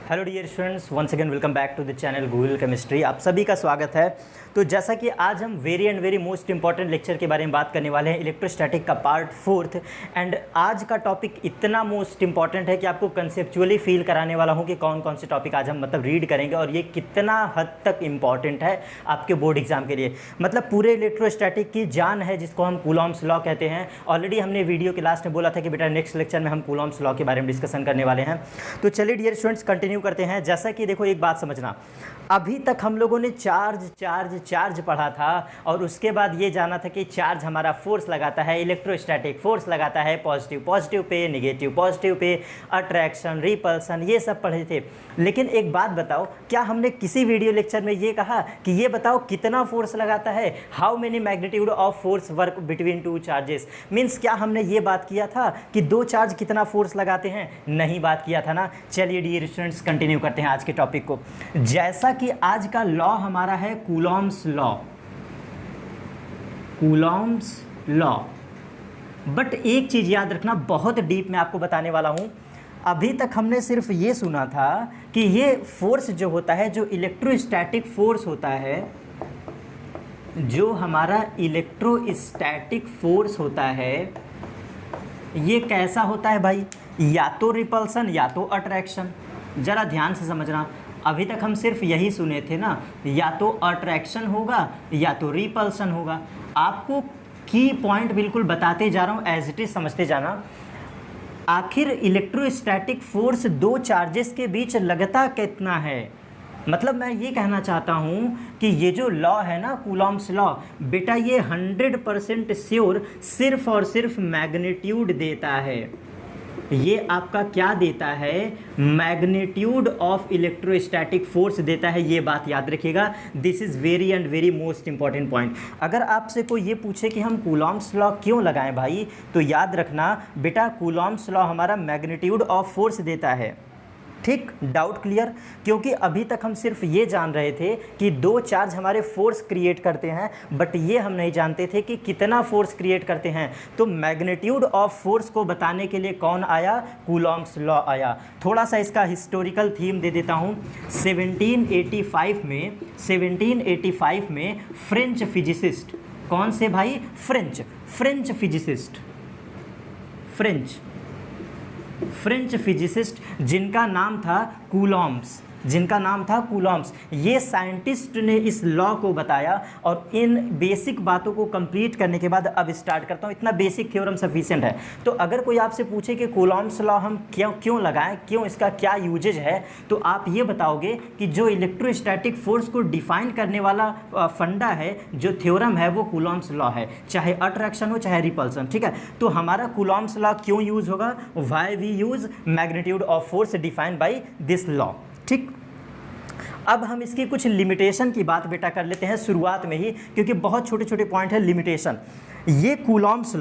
Hello dear students, once again welcome back to the channel Google chemistry. आप सभी का स्वागत है। तो जैसा कि आज हम very and very most important lecture के बारे में बात करने वाले हैं, इलेक्ट्रोस्टैटिक का पार्ट 4। एंड आज का टॉपिक इतना मोस्ट इंपॉर्टेंट है कि आपको कंसेप्चुअली फील कराने वाला हूँ कि कौन कौन से टॉपिक आज हम रीड करेंगे और ये कितना हद तक इंपॉर्टेंट है आपके बोर्ड एग्जाम के लिए। मतलब पूरे इलेक्ट्रोस्टैटिक की जान है, जिसको हम कूलॉम्स लॉ कहते हैं। ऑलरेडी हमने वीडियो के लास्ट में बोला था कि बेटा नेक्स्ट लेक्चर में हम कूलॉम्स लॉ के बारे में डिस्कशन करने वाले हैं। तो चलिए डियर स्टूडेंट्स कंटिन्यू करते हैं। जैसा कि देखो, एक बात समझना, अभी तक हम लोगों ने चार्ज पढ़ा था और उसके बाद ये जाना था कि चार्ज हमारा फोर्स लगाता है, इलेक्ट्रोस्टैटिक फोर्स लगाता है, positive pay, negative positive pay, attraction, repulsion, ये सब पढ़े थे। लेकिन एक बात बताओ, क्या हमने किसी वीडियो लेक्चर में ये कहा कि ये बताओ कितना फोर्स लगाता है, how many magnitude of force work between two charges? Means क्या हमने ये बात किया था कि दो चार्ज कितना फोर्स लगाते हैं? नहीं बात किया था ना। चलिए डियर स्टूडेंट्स कंटिन्यू करते हैं आज के टॉपिक को। जैसा कि आज का लॉ हमारा है कूलॉम्स लॉ। बट एक चीज़ याद रखना, बहुत डीप में आपको बताने वाला हूँ। अभी तक हमने सिर्फ ये सुना था कि ये फोर्स जो होता है, जो इलेक्ट्रोस्टैटिक फोर्स होता है, जो हमारा इलेक्ट्रोस्टैटिक फोर्स होता है, ये कैसा होता है भाई? या तो रिपल्सन या तो अट्रैक्शन। ज़रा ध्यान से समझना, अभी तक हम सिर्फ यही सुने थे ना, या तो अट्रैक्शन होगा या तो रिपल्सन होगा। आपको की पॉइंट बिल्कुल बताते जा रहा हूँ, एज इट इज समझते जाना। आखिर इलेक्ट्रोस्टैटिक फोर्स दो चार्जेस के बीच लगता कितना है? मतलब मैं ये कहना चाहता हूँ कि ये जो लॉ है ना, कूलॉम्स लॉ, बेटा ये 100% श्योर सिर्फ और सिर्फ मैग्नीट्यूड देता है। ये आपका क्या देता है? मैग्नीट्यूड ऑफ इलेक्ट्रोस्टैटिक फोर्स देता है। ये बात याद रखिएगा, this is very and very most important point. अगर आपसे कोई ये पूछे कि हम कूलॉम्स लॉ क्यों लगाएं भाई, तो याद रखना बेटा, कूलॉम्स लॉ हमारा मैग्नीट्यूड ऑफ फोर्स देता है। ठीक, डाउट क्लियर? क्योंकि अभी तक हम सिर्फ ये जान रहे थे कि दो चार्ज हमारे फोर्स क्रिएट करते हैं, बट ये हम नहीं जानते थे कि कितना फोर्स क्रिएट करते हैं। तो मैग्नीट्यूड ऑफ फोर्स को बताने के लिए कौन आया? कूलॉम्स लॉ आया। थोड़ा सा इसका हिस्टोरिकल थीम दे देता हूँ। 1785 में फ्रेंच फिजिसिस्ट, कौन से भाई? फ्रेंच फिजिसिस्ट, फ्रेंच फिजिसिस्ट जिनका नाम था कूलॉम्स, ये साइंटिस्ट ने इस लॉ को बताया। और इन बेसिक बातों को कंप्लीट करने के बाद अब स्टार्ट करता हूँ। इतना बेसिक थ्योरम सफिशिएंट है। तो अगर कोई आपसे पूछे कि कूलॉम्स लॉ हम क्यों लगाएं, क्यों, इसका क्या यूजेज है, तो आप ये बताओगे कि जो इलेक्ट्रोस्टैटिक फोर्स को डिफाइन करने वाला फंडा है, जो थ्योरम है, वो कूलॉम्स लॉ है, चाहे अट्रैक्शन हो चाहे रिपल्सन। ठीक है, तो हमारा कूलॉम्स लॉ क्यों यूज होगा? Why we use magnitude of force defined by this law. ठीक, अब हम इसकी कुछ लिमिटेशन की बात बेटा कर लेते हैं शुरुआत में ही, क्योंकि बहुत छोटे छोटे पॉइंट है लिमिटेशन। ये कूलॉम्स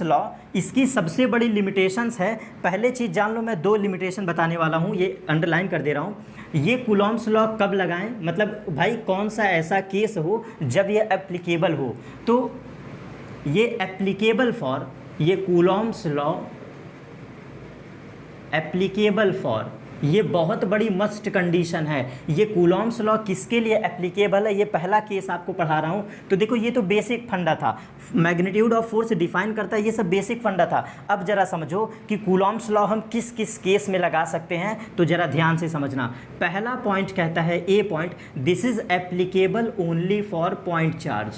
लॉ, इसकी सबसे बड़ी लिमिटेशंस है। पहले चीज़ जान लो, मैं दो लिमिटेशन बताने वाला हूँ, ये अंडरलाइन कर दे रहा हूँ। ये कूलॉम्स लॉ कब लगाएं? मतलब भाई कौन सा ऐसा केस हो जब ये एप्लीकेबल हो। तो ये एप्लीकेबल फॉर, ये कूलॉम्स लॉ एप्लीकेबल फॉर, ये बहुत बड़ी मस्ट कंडीशन है। ये कूलॉम्स लॉ किसके लिए एप्लीकेबल है? ये पहला केस आपको पढ़ा रहा हूँ। तो देखो, ये तो बेसिक फंडा था, मैग्नीट्यूड ऑफ फोर्स डिफाइन करता है, ये सब बेसिक फंडा था। अब जरा समझो कि कूलॉम्स लॉ हम किस किस केस में लगा सकते हैं, तो जरा ध्यान से समझना। पहला पॉइंट कहता है, A point, this is applicable only for point charge.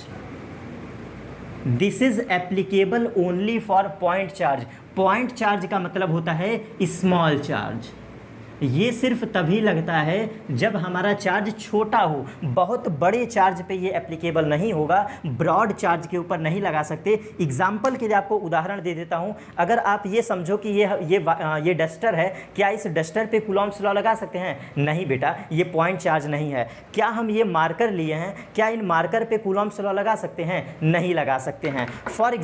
This is applicable only for point charge. Point charge का मतलब होता है स्मॉल चार्ज। ये सिर्फ तभी लगता है जब हमारा चार्ज छोटा हो। बहुत बड़े चार्ज पे ये एप्लीकेबल नहीं होगा, ब्रॉड चार्ज के ऊपर नहीं लगा सकते। एग्जाम्पल के लिए आपको उदाहरण दे देता हूँ। अगर आप ये समझो कि ये डस्टर है, क्या इस डस्टर पे कूलॉम्स लॉ लगा सकते हैं? नहीं बेटा, ये पॉइंट चार्ज नहीं है। क्या हम ये मार्कर लिए हैं, क्या इन मार्कर पे कूलॉम्स लॉ लगा सकते हैं? नहीं लगा सकते हैं। फॉर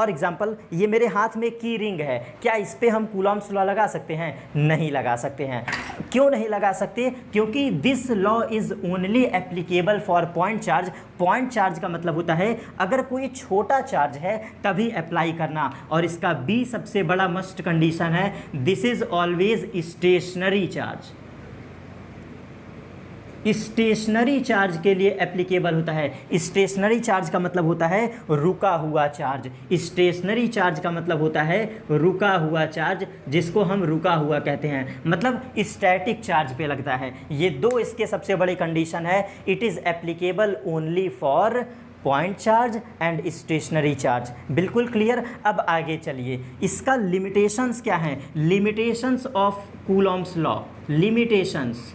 एग्जाम्पल ये मेरे हाथ में की रिंग है, क्या इस पे हम कूलॉम्स लॉ लगा सकते हैं? नहीं लगा सकते सकते हैं। क्यों नहीं लगा सकते? क्योंकि this law is only applicable for point charge. Point charge का मतलब होता है अगर कोई छोटा चार्ज है तभी अप्लाई करना। और इसका बी सबसे बड़ा मस्ट कंडीशन है, this is always stationary charge. Stationary charge के लिए एप्लीकेबल होता है। स्टेशनरी चार्ज का मतलब होता है रुका हुआ चार्ज। स्टेशनरी चार्ज का मतलब होता है रुका हुआ चार्ज, जिसको हम रुका हुआ कहते हैं, मतलब स्टैटिक चार्ज पे लगता है। ये दो इसके सबसे बड़े कंडीशन है। It is applicable only for point charge and stationary charge. बिल्कुल क्लियर। अब आगे चलिए, इसका लिमिटेशंस क्या हैं? Limitations of Coulomb's law. Limitations,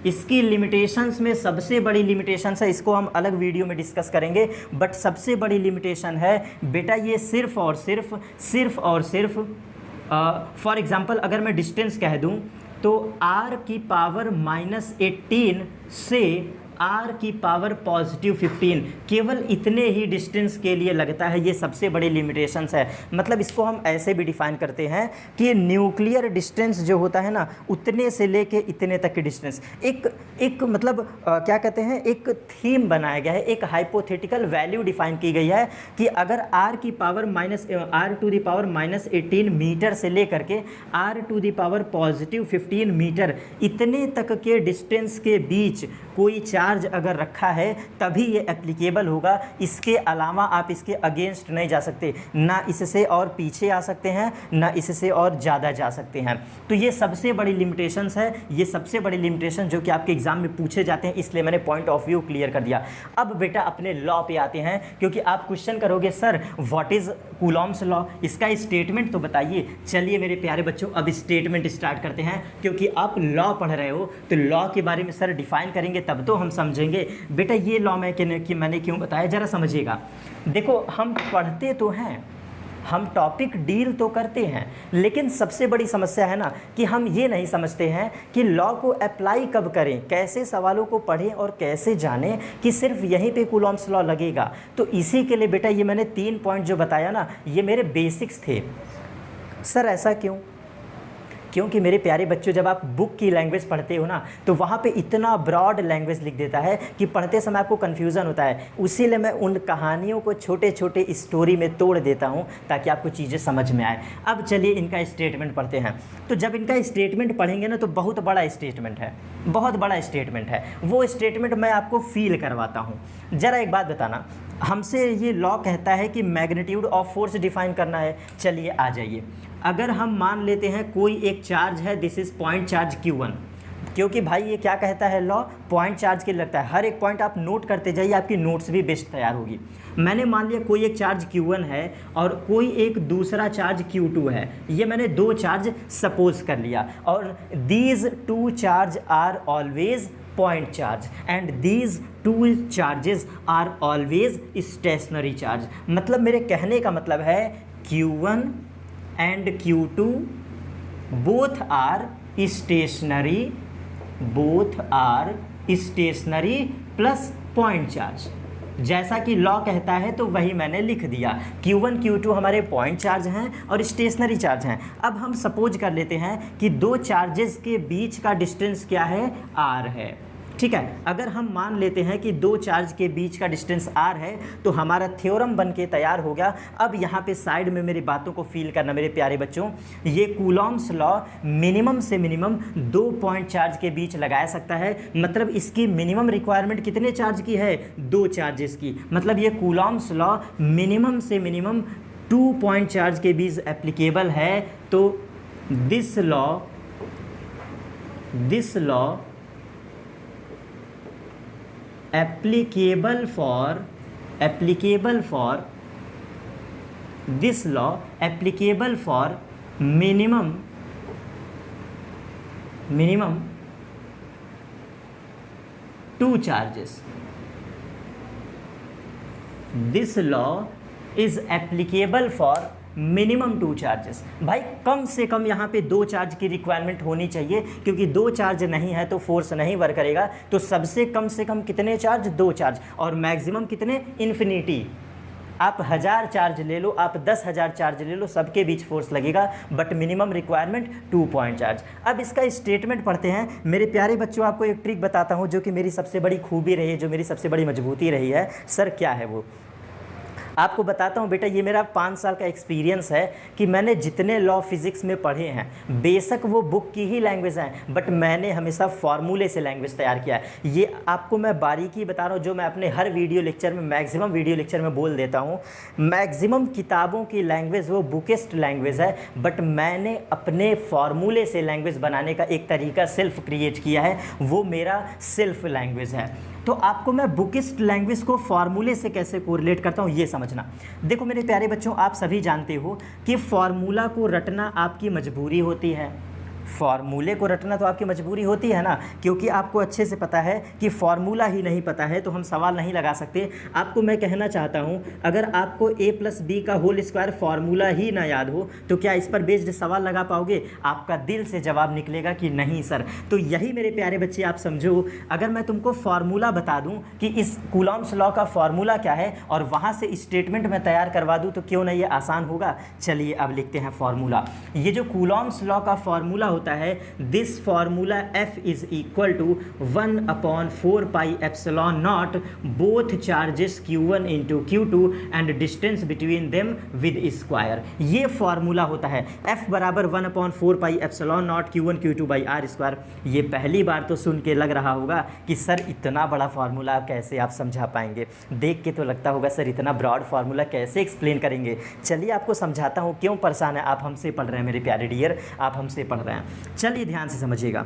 इसकी लिमिटेशंस में सबसे बड़ी लिमिटेशंस है, इसको हम अलग वीडियो में डिस्कस करेंगे, बट सबसे बड़ी लिमिटेशन है बेटा ये सिर्फ और सिर्फ फॉर एग्जांपल अगर मैं डिस्टेंस कह दूं तो r की पावर -18 से r की पावर +15, केवल इतने ही डिस्टेंस के लिए लगता है। ये सबसे बड़ी लिमिटेशंस है। मतलब इसको हम ऐसे भी डिफाइन करते हैं कि न्यूक्लियर डिस्टेंस जो होता है ना, उतने से लेके इतने तक की डिस्टेंस, एक मतलब क्या कहते हैं, एक थीम बनाया गया है, एक हाइपोथेटिकल वैल्यू डिफाइन की गई है कि अगर r की पावर -18 मीटर से लेकर के r⁻15 मीटर इतने तक के डिस्टेंस के बीच कोई चार्ज अगर रखा है तभी ये एप्लीकेबल होगा। इसके अलावा आप इसके अगेंस्ट नहीं जा सकते, ना इससे और पीछे आ सकते हैं, ना इससे और ज़्यादा जा सकते हैं। तो ये सबसे बड़ी लिमिटेशंस है। ये सबसे बड़ी लिमिटेशन जो कि आपके एग्जाम में पूछे जाते हैं, इसलिए मैंने पॉइंट ऑफ व्यू क्लियर कर दिया। अब बेटा अपने लॉ पे आते हैं, क्योंकि आप क्वेश्चन करोगे sir what is Coulomb's law, इसका स्टेटमेंट तो बताइए। चलिए मेरे प्यारे बच्चों अब स्टेटमेंट स्टार्ट करते हैं, क्योंकि आप लॉ पढ़ रहे हो तो लॉ के बारे में सर डिफाइन करेंगे तब तो हम समझेंगे। बेटा ये लॉ मैंने क्यों बताया, ज़रा समझिएगा। देखो हम पढ़ते तो हैं, हम टॉपिक डील तो करते हैं, लेकिन सबसे बड़ी समस्या है ना कि हम ये नहीं समझते हैं कि लॉ को अप्लाई कब करें, कैसे सवालों को पढ़ें और कैसे जानें कि सिर्फ यहीं पे कूलॉम्स लॉ लगेगा। तो इसी के लिए बेटा ये मैंने 3 पॉइंट जो बताया ना, ये मेरे बेसिक्स थे। सर ऐसा क्यों? क्योंकि मेरे प्यारे बच्चों जब आप बुक की लैंग्वेज पढ़ते हो ना तो वहाँ पे इतना ब्रॉड लैंग्वेज लिख देता है कि पढ़ते समय आपको कन्फ्यूज़न होता है। उसीलिए मैं उन कहानियों को छोटे छोटे स्टोरी में तोड़ देता हूँ ताकि आपको चीज़ें समझ में आए। अब चलिए इनका स्टेटमेंट पढ़ते हैं। तो जब इनका स्टेटमेंट पढ़ेंगे ना तो बहुत बड़ा स्टेटमेंट है, बहुत बड़ा स्टेटमेंट है। वो स्टेटमेंट मैं आपको फील करवाता हूँ। ज़रा एक बात बताना, हमसे ये लॉ कहता है कि मैग्नीट्यूड ऑफ फोर्स डिफाइन करना है। चलिए आ जाइए, अगर हम मान लेते हैं कोई एक चार्ज है, this is point charge Q1, क्योंकि भाई ये क्या कहता है लॉ, पॉइंट चार्ज के लगता है। हर एक पॉइंट आप नोट करते जाइए, आपकी नोट्स भी बेस्ट तैयार होगी। मैंने मान लिया कोई एक चार्ज Q1 है और कोई एक दूसरा चार्ज Q2 है। ये मैंने 2 चार्ज सपोज कर लिया, और these 2 charge are always point charge and these 2 charges are always stationary charge. मतलब मेरे कहने का मतलब है Q1 and Q2 both are stationary plus point charge. जैसा कि लॉ कहता है तो वही मैंने लिख दिया। Q1 Q2 हमारे पॉइंट चार्ज हैं और स्टेशनरी चार्ज हैं। अब हम सपोज कर लेते हैं कि 2 चार्जेस के बीच का डिस्टेंस क्या है, r है। ठीक है, अगर हम मान लेते हैं कि 2 चार्ज के बीच का डिस्टेंस r है तो हमारा थ्योरम बन के तैयार हो गया। अब यहाँ पे साइड में मेरी बातों को फील करना मेरे प्यारे बच्चों। ये कूलॉम्स लॉ मिनिमम से मिनिमम 2 पॉइंट चार्ज के बीच लगाया सकता है। मतलब इसकी मिनिमम रिक्वायरमेंट कितने चार्ज की है, 2 चार्जेस की। मतलब ये कूलॉम्स लॉ मिनिमम से मिनिमम 2 पॉइंट चार्ज के बीच एप्लीकेबल है। तो this law applicable for minimum 2 charges. This law is applicable for minimum 2 charges. भाई कम से कम यहाँ पे 2 चार्ज की रिक्वायरमेंट होनी चाहिए, क्योंकि 2 चार्ज नहीं है तो फोर्स नहीं वर्क करेगा। तो सबसे कम से कम कितने चार्ज, 2 चार्ज, और मैक्सिमम कितने, इन्फिनिटी। आप 1000 चार्ज ले लो, आप 10,000 चार्ज ले लो, सबके बीच फोर्स लगेगा, but minimum requirement 2 point charge. अब इसका स्टेटमेंट पढ़ते हैं मेरे प्यारे बच्चों। आपको एक ट्रिक बताता हूँ जो कि मेरी सबसे बड़ी खूबी रही है, जो मेरी सबसे बड़ी मजबूती रही है। सर क्या है वो, आपको बताता हूँ बेटा। ये मेरा 5 साल का एक्सपीरियंस है कि मैंने जितने लॉ फिज़िक्स में पढ़े हैं, बेशक वो बुक की ही लैंग्वेज हैं, बट मैंने हमेशा फार्मूले से लैंग्वेज तैयार किया है। ये आपको मैं बारीकी बता रहा हूँ, जो मैं अपने हर वीडियो लेक्चर में, मैक्सिमम वीडियो लेक्चर में बोल देता हूँ। मैक्सिमम किताबों की लैंग्वेज वो बुकेस्ट लैंग्वेज है, बट मैंने अपने फार्मूले से लैंग्वेज बनाने का एक तरीका सेल्फ क्रिएट किया है, वो मेरा सेल्फ लैंग्वेज है। तो आपको मैं बुकिस्ट लैंग्वेज को फार्मूले से कैसे कोरिलेट करता हूँ ये समझना। देखो मेरे प्यारे बच्चों, आप सभी जानते हो कि फार्मूला को रटना आपकी मजबूरी होती है। फार्मूले को रटना तो आपकी मजबूरी होती है ना, क्योंकि आपको अच्छे से पता है कि फार्मूला ही नहीं पता है तो हम सवाल नहीं लगा सकते। आपको मैं कहना चाहता हूँ, अगर आपको a+b का होल स्क्वायर फार्मूला ही ना याद हो तो क्या इस पर बेस्ड सवाल लगा पाओगे? आपका दिल से जवाब निकलेगा कि नहीं सर। तो यही मेरे प्यारे बच्चे आप समझो, अगर मैं तुमको फार्मूला बता दूँ कि इस कूलॉम्स लॉ का फार्मूला क्या है और वहाँ से स्टेटमेंट मैं तैयार करवा दूँ, तो क्यों नहीं ये आसान होगा। चलिए अब लिखते हैं फार्मूला। ये जो कूलॉम्स लॉ का फार्मूला होता है, this formula F is equal to 1/4 pi epsilon naught both charges Q1 into Q2 and distance between them with square. ये फार्मूला होता है F बराबर 1/4 pi epsilon naught Q1 Q2 by R square. ये पहली बार तो सुन के लग रहा होगा कि सर इतना बड़ा फार्मूला कैसे आप समझा पाएंगे। देख के तो लगता होगा सर इतना ब्रॉड फार्मूला कैसे एक्सप्लेन करेंगे। चलिए आपको समझाता हूँ क्यों परेशान है। आप हमसे पढ़ रहे हैं मेरे प्यारे डियर, आप हमसे पढ़ रहे हैं। चलिए ध्यान से समझिएगा,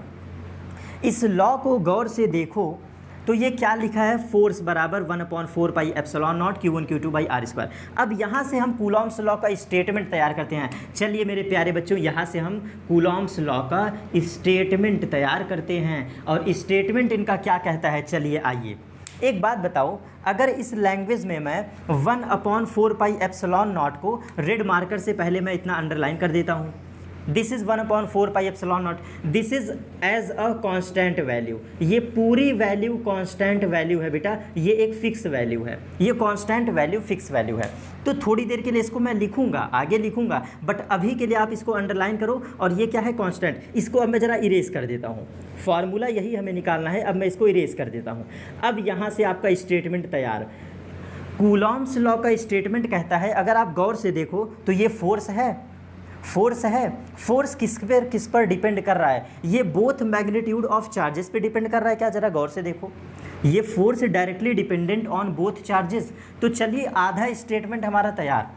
इस लॉ को गौर से देखो तो ये क्या लिखा है, फोर्स बराबर 1/4 pi epsilon naught Q1 Q2 by R square. अब यहाँ से हम कूलॉम्स लॉ का स्टेटमेंट तैयार करते हैं। चलिए मेरे प्यारे बच्चों, यहाँ से हम कूलॉम्स लॉ का स्टेटमेंट तैयार करते हैं और स्टेटमेंट इनका क्या कहता है। चलिए आइए, एक बात बताओ, अगर इस लैंग्वेज में मैं 1/4 पाई एप्सिलॉन नॉट को रेड मार्कर से पहले मैं इतना अंडरलाइन कर देता हूँ, this is 1/4 pi epsilon naught, this is as a constant value. ये पूरी वैल्यू कांस्टेंट वैल्यू है बेटा, ये एक फिक्स वैल्यू है, ये कांस्टेंट वैल्यू फिक्स वैल्यू है। तो थोड़ी देर के लिए इसको मैं लिखूंगा, आगे लिखूंगा, बट अभी के लिए आप इसको अंडरलाइन करो। और ये क्या है, कांस्टेंट। इसको अब मैं ज़रा इरेज कर देता हूँ, फार्मूला यही हमें निकालना है। अब मैं इसको इरेज कर देता हूँ। अब यहाँ से आपका स्टेटमेंट तैयार। कूलॉम्स लॉ का स्टेटमेंट कहता है, अगर आप गौर से देखो तो ये फोर्स है, फोर्स है। फोर्स किस पर डिपेंड कर रहा है, ये बोथ मैग्नीट्यूड ऑफ चार्जेस पे डिपेंड कर रहा है क्या, जरा गौर से देखो। ये force directly dependent on both charges. तो चलिए आधा स्टेटमेंट हमारा तैयार।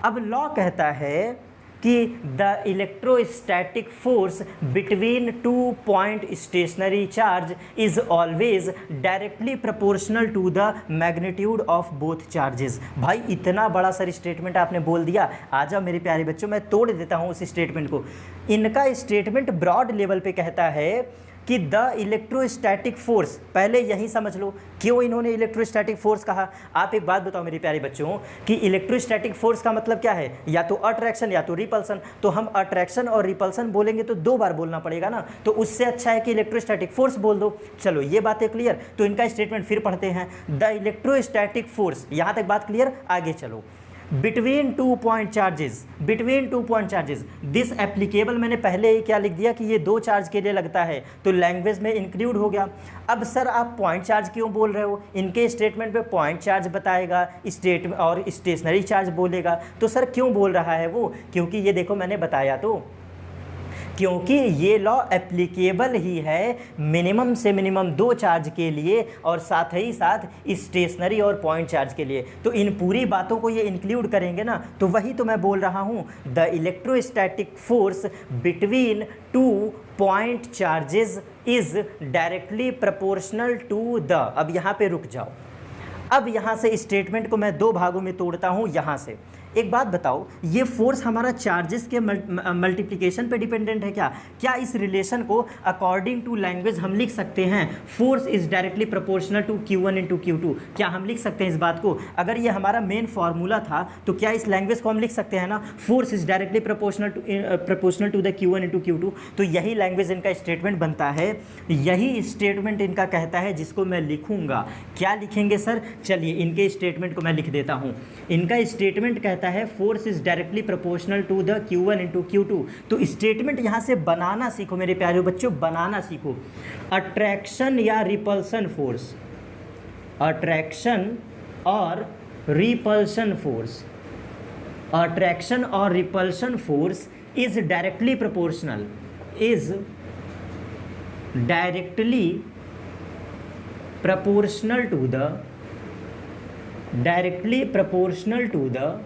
अब लॉ कहता है कि the electrostatic force between 2 point stationary charge is always directly proportional to the magnitude of both charges. भाई इतना बड़ा सर स्टेटमेंट आपने बोल दिया। आ जाओ मेरे प्यारे बच्चों, मैं तोड़ देता हूँ उस स्टेटमेंट को। इनका स्टेटमेंट ब्रॉड लेवल पे कहता है कि द इलेक्ट्रोस्टैटिक फोर्स, पहले यही समझ लो क्यों इन्होंने इलेक्ट्रोस्टैटिक फोर्स कहा। आप एक बात बताओ मेरे प्यारे बच्चों कि इलेक्ट्रोस्टैटिक फोर्स का मतलब क्या है, या तो अट्रैक्शन या तो रिपल्सन। तो हम अट्रैक्शन और रिपल्सन बोलेंगे तो 2 बार बोलना पड़ेगा ना, तो उससे अच्छा है कि इलेक्ट्रोस्टैटिक फोर्स बोल दो। चलो ये बातें क्लियर। तो इनका स्टेटमेंट फिर पढ़ते हैं, द इलेक्ट्रोस्टैटिक फोर्स, यहाँ तक बात क्लियर। आगे चलो, between 2 point charges, between 2 point charges, this applicable मैंने पहले ही क्या लिख दिया कि ये 2 चार्ज के लिए लगता है, तो लैंग्वेज में इंक्लूड हो गया। अब सर आप पॉइंट चार्ज क्यों बोल रहे हो, इनके स्टेटमेंट पे पॉइंट चार्ज बताएगा स्टेट और स्टेशनरी चार्ज बोलेगा, तो सर क्यों बोल रहा है वो, क्योंकि ये देखो मैंने बताया तो, क्योंकि ये लॉ एप्लीकेबल ही है मिनिमम से मिनिमम 2 चार्ज के लिए और साथ ही साथ स्टेशनरी और पॉइंट चार्ज के लिए। तो इन पूरी बातों को ये इंक्लूड करेंगे ना, तो वही तो मैं बोल रहा हूँ, the electrostatic force between 2 point charges is directly proportional to the. अब यहाँ पे रुक जाओ। अब यहाँ से स्टेटमेंट को मैं 2 भागों में तोड़ता हूँ। यहाँ से एक बात बताओ, ये फोर्स हमारा चार्जेस के मल्टीप्लिकेशन पे डिपेंडेंट है क्या? क्या इस रिलेशन को अकॉर्डिंग टू लैंग्वेज हम लिख सकते हैं force is directly proportional to Q1 into Q2? क्या हम लिख सकते हैं इस बात को? अगर ये हमारा मेन फार्मूला था तो क्या इस लैंग्वेज को हम लिख सकते हैं ना, force is directly proportional to the Q1 into Q2? तो यही लैंग्वेज इनका स्टेटमेंट बनता है, यही स्टेटमेंट इनका कहता है, जिसको मैं लिखूंगा। क्या लिखेंगे सर? चलिए इनके स्टेटमेंट को मैं लिख देता हूं। इनका स्टेटमेंट कहता है force is directly proportional to the Q1 into Q2। तो स्टेटमेंट यहां से बनाना सीखो मेरे प्यारे बच्चों, बनाना सीखो। अट्रैक्शन या रिपल्सन फोर्स, अट्रैक्शन और रिपल्सन फोर्स, अट्रैक्शन और repulsion force is directly proportional, is directly proportional to the, directly proportional to the,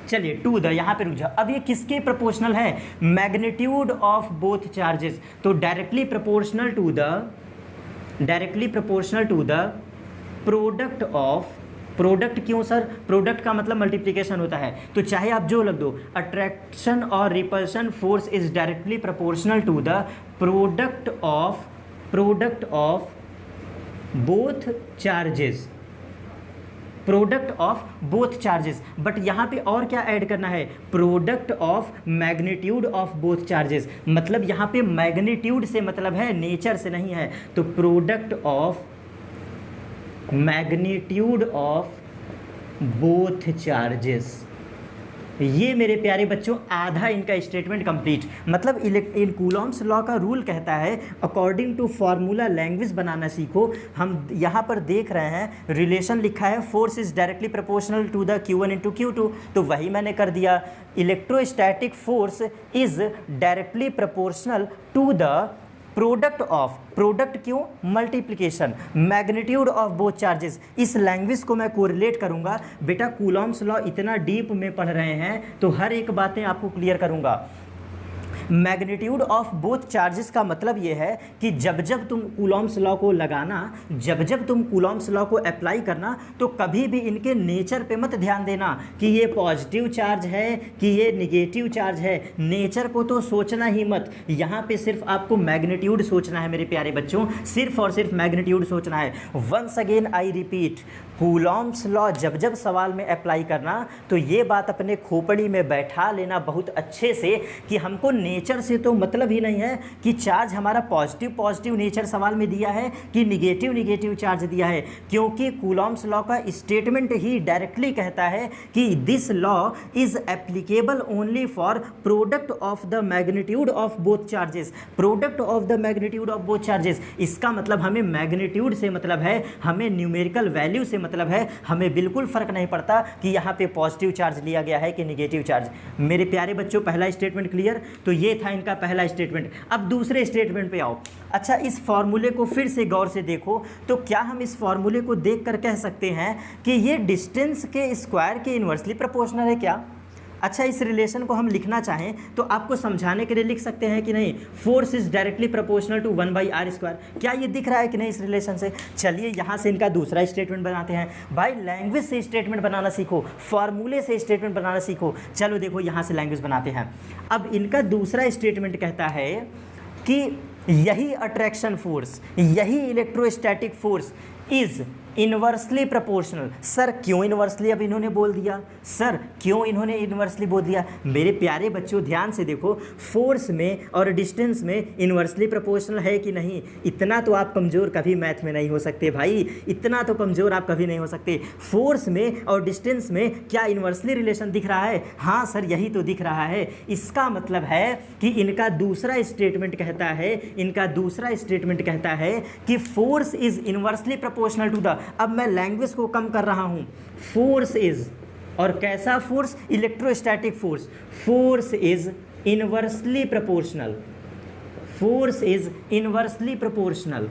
चलिए टू द, यहाँ पे रुक जाओ। अब ये किसके प्रोपोर्शनल है? Magnitude of both charges. तो directly proportional to the, directly proportional to the product of, product क्यों सर? प्रोडक्ट का मतलब मल्टीप्लिकेशन होता है, तो चाहे आप जो लग दो, अट्रैक्शन और repulsion force is directly proportional to the product of both charges, product of both charges. But यहाँ पे और क्या ऐड करना है? Product of magnitude of both charges. मतलब यहाँ पे मैग्नीट्यूड से मतलब है, नेचर से नहीं है। तो product of magnitude of both charges. ये मेरे प्यारे बच्चों आधा इनका स्टेटमेंट कंप्लीट। मतलब इन कूलॉम्स लॉ का रूल कहता है अकॉर्डिंग टू फार्मूला लैंग्वेज बनाना सीखो। हम यहाँ पर देख रहे हैं रिलेशन लिखा है force is directly proportional to the Q1 into Q2, तो वही मैंने कर दिया। Electrostatic force is directly proportional to the product of, product क्यों? Multiplication, magnitude of both charges. इस लैंग्वेज को मैं कोरिलेट करूंगा। बेटा कूलॉम्स लॉ इतना डीप में पढ़ रहे हैं तो हर एक बातें आपको क्लियर करूंगा। मैग्नीट्यूड ऑफ बोथ चार्जेस का मतलब ये है कि जब जब तुम कूलॉम्स लॉ को लगाना, जब जब तुम कूलॉम्स लॉ को अप्लाई करना, तो कभी भी इनके नेचर पे मत ध्यान देना कि ये पॉजिटिव चार्ज है कि ये निगेटिव चार्ज है। नेचर को तो सोचना ही मत, यहाँ पे सिर्फ आपको मैग्नीट्यूड सोचना है मेरे प्यारे बच्चों, सिर्फ और सिर्फ मैग्नीट्यूड सोचना है। Once again I repeat, Coulomb's law जब जब सवाल में अप्लाई करना तो ये बात अपने खोपड़ी में बैठा लेना बहुत अच्छे से कि हमको नेचर से तो मतलब ही नहीं है कि चार्ज हमारा पॉजिटिव नेचर सवाल में दिया है कि निगेटिव चार्ज दिया है, क्योंकि कूलॉम्स लॉ का स्टेटमेंट ही डायरेक्टली कहता है कि this law is applicable only for product of the magnitude of both charges, product of the magnitude of both charges. इसका मतलब हमें मैग्नीट्यूड से मतलब है, हमें न्यूमेरिकल वैल्यू से मतलब है, हमें बिल्कुल फर्क नहीं पड़ता कि यहाँ पे पॉजिटिव चार्ज लिया गया है कि निगेटिव चार्ज। मेरे प्यारे बच्चों पहला स्टेटमेंट क्लियर? तो ये था इनका पहला स्टेटमेंट। अब दूसरे स्टेटमेंट पे आओ। अच्छा, इस फॉर्मूले को फिर से गौर से देखो, तो क्या हम इस फॉर्मूले को देखकर कह सकते हैं कि ये डिस्टेंस के स्क्वायर के इन्वर्सली प्रोपोर्शनल है क्या? अच्छा, इस रिलेशन को हम लिखना चाहें तो आपको समझाने के लिए लिख सकते हैं कि नहीं, force is directly proportional to 1/r²। क्या ये दिख रहा है कि नहीं इस रिलेशन से? चलिए यहाँ से इनका दूसरा स्टेटमेंट बनाते हैं। भाई लैंग्वेज से स्टेटमेंट बनाना सीखो, फार्मूले से स्टेटमेंट बनाना सीखो। चलो देखो यहाँ से लैंग्वेज बनाते हैं। अब इनका दूसरा स्टेटमेंट कहता है कि यही अट्रैक्शन फोर्स, यही electrostatic force is inversely proportional. Sir क्यों इन्वर्सली अब इन्होंने बोल दिया? सर क्यों इन्होंने इन्वर्सली बोल दिया? मेरे प्यारे बच्चों ध्यान से देखो, फोर्स में और डिस्टेंस में इन्वर्सली प्रोपोर्शनल है कि नहीं? इतना तो आप कमज़ोर कभी मैथ में नहीं हो सकते भाई, इतना तो कमज़ोर आप कभी नहीं हो सकते। फोर्स में और डिस्टेंस में क्या इन्वर्सली रिलेशन दिख रहा है? हाँ सर यही तो दिख रहा है। इसका मतलब है कि इनका दूसरा स्टेटमेंट कहता है, इनका दूसरा स्टेटमेंट कहता है कि force is inversely proportional to the, अब मैं लैंग्वेज को कम कर रहा हूं, फोर्स इज, और कैसा force? Electrostatic force. Force is inversely proportional, force is inversely proportional,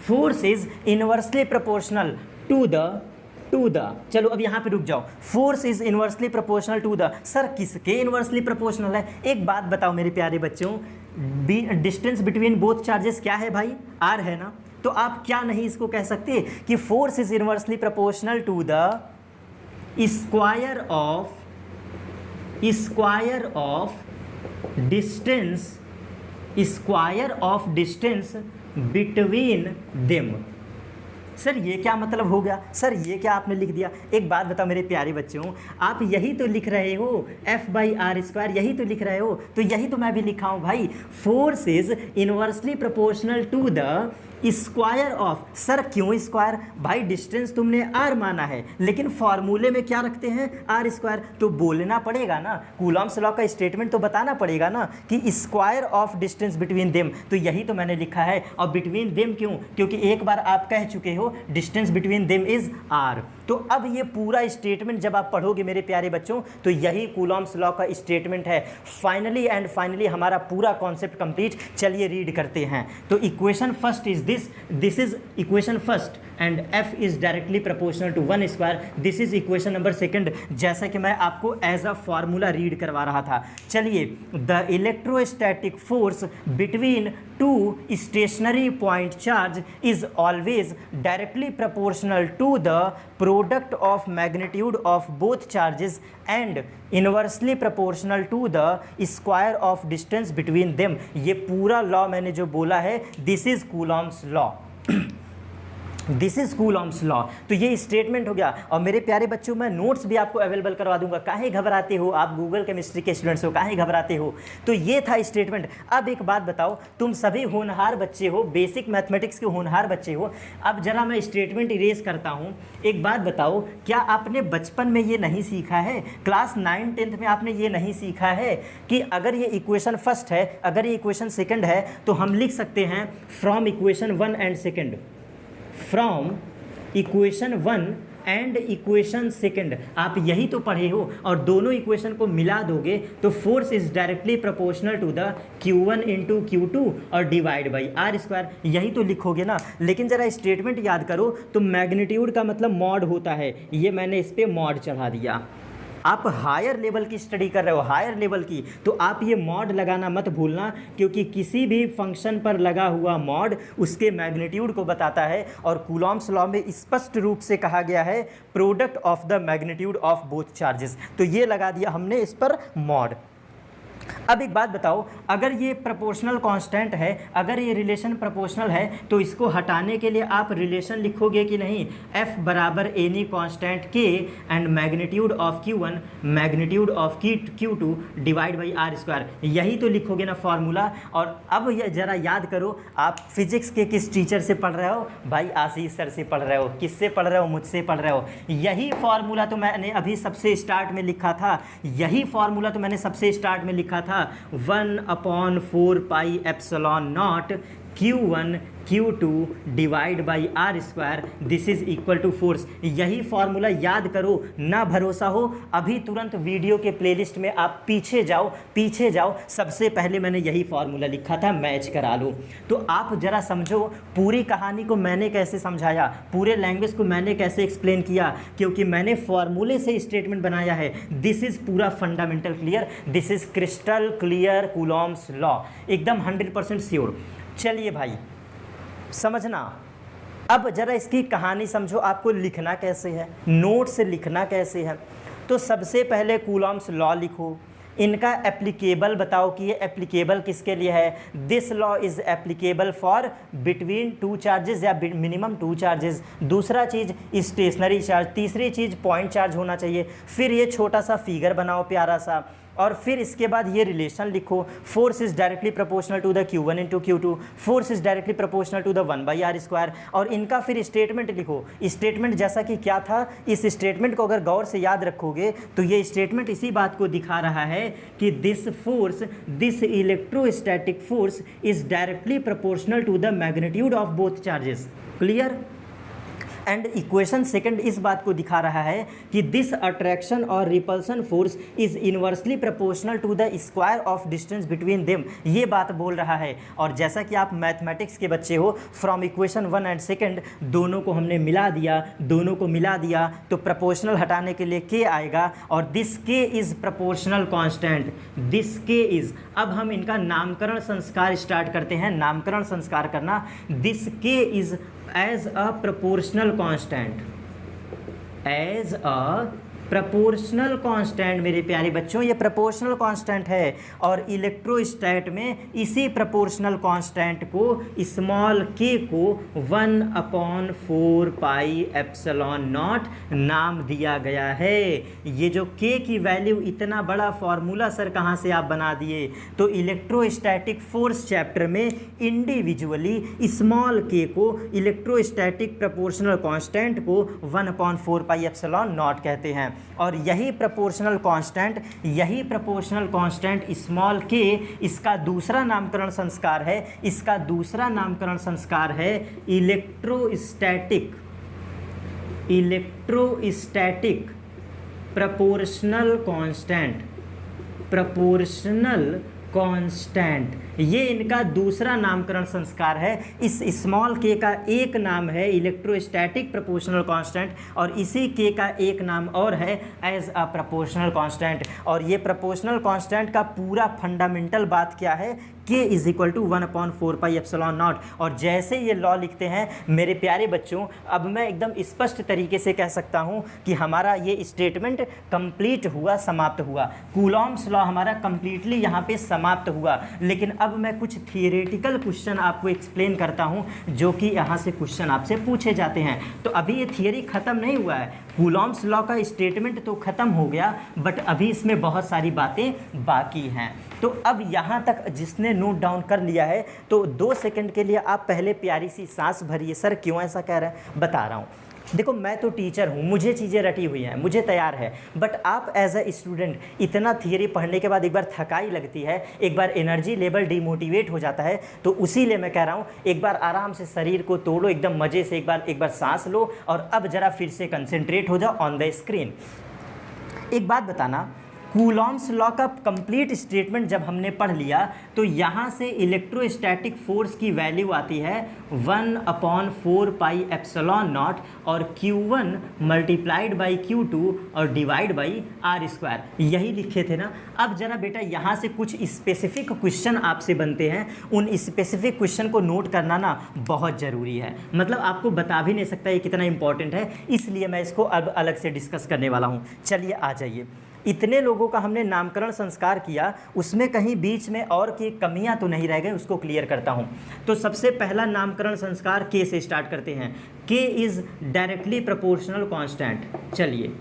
force is inversely proportional to the, चलो अब यहां पे रुक जाओ। Force is inversely proportional to the, sir किसके इनवर्सली प्रोपोर्शनल है? एक बात बताओ मेरे प्यारे बच्चों, डिस्टेंस बिटवीन बोथ चार्जेस क्या है भाई? r है ना। तो आप क्या नहीं इसको कह सकते कि force is inversely proportional to the square of distance between them. Sir ये क्या मतलब हो गया, सर ये क्या आपने लिख दिया। एक बात बताओ मेरे प्यारे बच्चों, आप यही तो लिख रहे हो F/r², यही तो लिख रहे हो, तो यही तो मैं भी लिखा हूँ भाई। Force is inversely proportional to the square of. Sir क्यों स्क्वायर, भाई डिस्टेंस तुमने r माना है, लेकिन फॉर्मूले में क्या रखते हैं r², तो बोलना पड़ेगा ना, कूलॉम्स लॉ का स्टेटमेंट तो बताना पड़ेगा ना कि square of distance between them, तो यही तो मैंने लिखा है। और बिटवीन देम क्यों, क्योंकि एक बार आप कह चुके हो distance between them is r। तो अब ये पूरा स्टेटमेंट जब आप पढ़ोगे मेरे प्यारे बच्चों, तो यही कूलॉम्स लॉ का स्टेटमेंट है। फाइनली एंड फाइनली हमारा पूरा कॉन्सेप्ट कंप्लीट। चलिए रीड करते हैं। तो equation first is this is equation first and f is directly proportional to 1 square. This is equation number second, जैसा कि मैं आपको एज अ फॉर्मूला रीड करवा रहा था। चलिए, the electrostatic force between two stationary point charge is always directly proportional to the product of magnitude of both charges and inversely proportional to the square of distance between them. ये पूरा law मैंने जो बोला है, this is Coulomb's law, this is Coulomb's law. तो ये statement हो गया। और मेरे प्यारे बच्चों, मैं नोट्स भी आपको अवेलेबल करवा दूंगा, काहे घबराते हो आप, गूगल केमिस्ट्री के स्टूडेंट्स हो, काहे घबराते हो। तो ये था स्टेटमेंट। अब एक बात बताओ, तुम सभी होनहार बच्चे हो, बेसिक मैथमेटिक्स के होनहार बच्चे हो। अब जरा मैं स्टेटमेंट इरेज करता हूँ। एक बात बताओ, क्या आपने बचपन में ये नहीं सीखा है, क्लास 9-10 में आपने ये नहीं सीखा है कि अगर ये इक्वेशन फर्स्ट है, अगर ये इक्वेशन सेकंड है, तो हम लिख सकते हैं from equation 1 and second, from equation 1 and equation second. आप यही तो पढ़े हो, और दोनों इक्वेशन को मिला दोगे तो force is directly proportional to the Q1 into Q2 और डिवाइड बाई r², यही तो लिखोगे ना। लेकिन जरा स्टेटमेंट याद करो, तो मैग्नीट्यूड का मतलब मॉड होता है, ये मैंने इस पर मॉड चढ़ा दिया। आप हायर लेवल की स्टडी कर रहे हो, हायर लेवल की, तो आप ये मॉड लगाना मत भूलना, क्योंकि किसी भी फंक्शन पर लगा हुआ मॉड उसके मैग्नीट्यूड को बताता है। और कूलॉम्स लॉ में स्पष्ट रूप से कहा गया है product of the magnitude of both charges, तो ये लगा दिया हमने इस पर मॉड। अब एक बात बताओ, अगर ये प्रोपोर्शनल कांस्टेंट है, अगर ये रिलेशन प्रोपोर्शनल है, तो इसको हटाने के लिए आप रिलेशन लिखोगे कि नहीं, F बराबर any constant K and magnitude of Q1 magnitude of Q2 divide by r², यही तो लिखोगे ना फॉर्मूला। और अब ये जरा याद करो, आप फिजिक्स के किस टीचर से पढ़ रहे हो, भाई आशीष सर से पढ़ रहे हो। किससे पढ़ रहे हो, मुझसे पढ़ रहे हो। यही फॉर्मूला तो मैंने अभी सबसे स्टार्ट में लिखा था, यही फॉर्मूला तो मैंने सबसे स्टार्ट में लिखा था, 1/4πε0 Q1 Q2 divide by r², this is equal to force. यही फॉर्मूला याद करो, ना भरोसा हो अभी तुरंत वीडियो के प्लेलिस्ट में आप पीछे जाओ, पीछे जाओ, सबसे पहले मैंने यही फॉर्मूला लिखा था, मैच करा लो। तो आप जरा समझो पूरी कहानी को मैंने कैसे समझाया, पूरे लैंग्वेज को मैंने कैसे एक्सप्लेन किया, क्योंकि मैंने फॉर्मूले से स्टेटमेंट बनाया है। दिस इज़ पूरा fundamental clear, this is crystal clear Coulomb's law, एकदम 100% श्योर। चलिए भाई समझना, अब जरा इसकी कहानी समझो, आपको लिखना कैसे है, नोट से लिखना कैसे है। तो सबसे पहले कूलॉम्स लॉ लिखो, इनका एप्लीकेबल बताओ कि ये एप्लीकेबल किसके लिए है। This law is applicable for between two charges या मिनिमम टू चार्जेस। दूसरा चीज़ स्टेशनरी चार्ज, तीसरी चीज़ पॉइंट चार्ज होना चाहिए। फिर ये छोटा सा फिगर बनाओ प्यारा सा, और फिर इसके बाद ये रिलेशन लिखो, force is directly proportional to the Q1 into Q2, force is directly proportional to the 1/r²। और इनका फिर स्टेटमेंट लिखो। स्टेटमेंट जैसा कि क्या था, इस स्टेटमेंट को अगर गौर से याद रखोगे तो ये स्टेटमेंट इसी बात को दिखा रहा है कि this force, this electrostatic force is directly proportional to the magnitude of both charges. Clear. And equation second इस बात को दिखा रहा है कि दिस अट्रैक्शन और repulsion force is inversely proportional to the square of distance between them, ये बात बोल रहा है। और जैसा कि आप मैथमेटिक्स के बच्चे हो, फ्रॉम इक्वेशन 1 एंड सेकंड दोनों को हमने मिला दिया, दोनों को मिला दिया तो प्रोपोर्शनल हटाने के लिए K आएगा, और this K is proportional constant, this K is. अब हम इनका नामकरण संस्कार स्टार्ट करते हैं, नामकरण संस्कार करना। This K is as a proportional constant, as a proportional constant मेरे प्यारे बच्चों, ये प्रोपोर्शनल कांस्टेंट है और इलेक्ट्रोस्टैट में इसी प्रोपोर्शनल कांस्टेंट को स्मॉल के को 1/4 पाई एप्सिलॉन नॉट नाम दिया गया है। ये जो के की वैल्यू इतना बड़ा फॉर्मूला सर कहाँ से आप बना दिए, तो इलेक्ट्रोस्टैटिक फोर्स चैप्टर में इंडिविजुअली स्मॉल के को इलेक्ट्रोस्टैटिक प्रोपोर्शनल कांस्टेंट को 1/4 पाई एप्सिलॉन नॉट कहते हैं। और यही प्रोपोर्शनल कांस्टेंट स्मॉल के, इसका दूसरा नामकरण संस्कार है, इसका दूसरा नामकरण संस्कार है इलेक्ट्रोस्टैटिक प्रोपोर्शनल कांस्टेंट, ये इनका दूसरा नामकरण संस्कार है। इस स्मॉल के का एक नाम है इलेक्ट्रोस्टैटिक प्रोपोर्शनल कांस्टेंट और इसी के का एक नाम और है एज अ प्रोपोर्शनल कांस्टेंट। और ये प्रोपोर्शनल कांस्टेंट का पूरा फंडामेंटल बात क्या है, K is equal to 1/4 pi epsilon nought. और जैसे ये लॉ लिखते हैं मेरे प्यारे बच्चों, अब मैं एकदम स्पष्ट तरीके से कह सकता हूँ कि हमारा ये स्टेटमेंट कंप्लीट हुआ, समाप्त हुआ। कूलॉम्स लॉ हमारा कंप्लीटली यहाँ पे समाप्त हुआ। लेकिन अब मैं कुछ थियोरेटिकल क्वेश्चन आपको एक्सप्लेन करता हूँ जो कि यहाँ से क्वेश्चन आपसे पूछे जाते हैं। तो अभी ये थियोरी ख़त्म नहीं हुआ है, कूलॉम्स लॉ का स्टेटमेंट तो ख़त्म हो गया, बट अभी इसमें बहुत सारी बातें बाकी हैं। तो अब यहाँ तक जिसने नोट डाउन कर लिया है, तो 2 सेकंड के लिए आप पहले प्यारी सी सांस भरिए। सर क्यों ऐसा कह रहे हैं, बता रहा हूँ। देखो मैं तो टीचर हूँ, मुझे चीज़ें रटी हुई हैं, मुझे तैयार है, बट आप एज अ स्टूडेंट इतना थियरी पढ़ने के बाद एक बार थकाई लगती है, एक बार एनर्जी लेवल डिमोटिवेट हो जाता है। तो उसी लिए मैं कह रहा हूँ एक बार आराम से शरीर को तोड़ो, एकदम मज़े से एक बार सांस लो और अब ज़रा फिर से कंसंट्रेट हो जाओ ऑन द स्क्रीन। एक बात बताना, कूलॉम्स लॉ का कंप्लीट स्टेटमेंट जब हमने पढ़ लिया तो यहाँ से इलेक्ट्रोस्टैटिक फोर्स की वैल्यू आती है 1/4 पाई एप्सिलॉन नॉट और Q1 मल्टीप्लाइड बाई Q2 और डिवाइड बाई R²। यही लिखे थे ना। अब जरा बेटा यहाँ से कुछ स्पेसिफिक क्वेश्चन आपसे बनते हैं, उन स्पेसिफिक क्वेश्चन को नोट करना ना बहुत ज़रूरी है। मतलब आपको बता भी नहीं सकता ये कितना इंपॉर्टेंट है, इसलिए मैं इसको अब अलग से डिस्कस करने वाला हूँ। चलिए आ जाइए। इतने लोगों का हमने नामकरण संस्कार किया, उसमें कहीं बीच में और की कमियां तो नहीं रह गई, उसको क्लियर करता हूं। तो सबसे पहला नामकरण संस्कार के से स्टार्ट करते हैं। के इज़ डायरेक्टली प्रोपोर्शनल कांस्टेंट। चलिए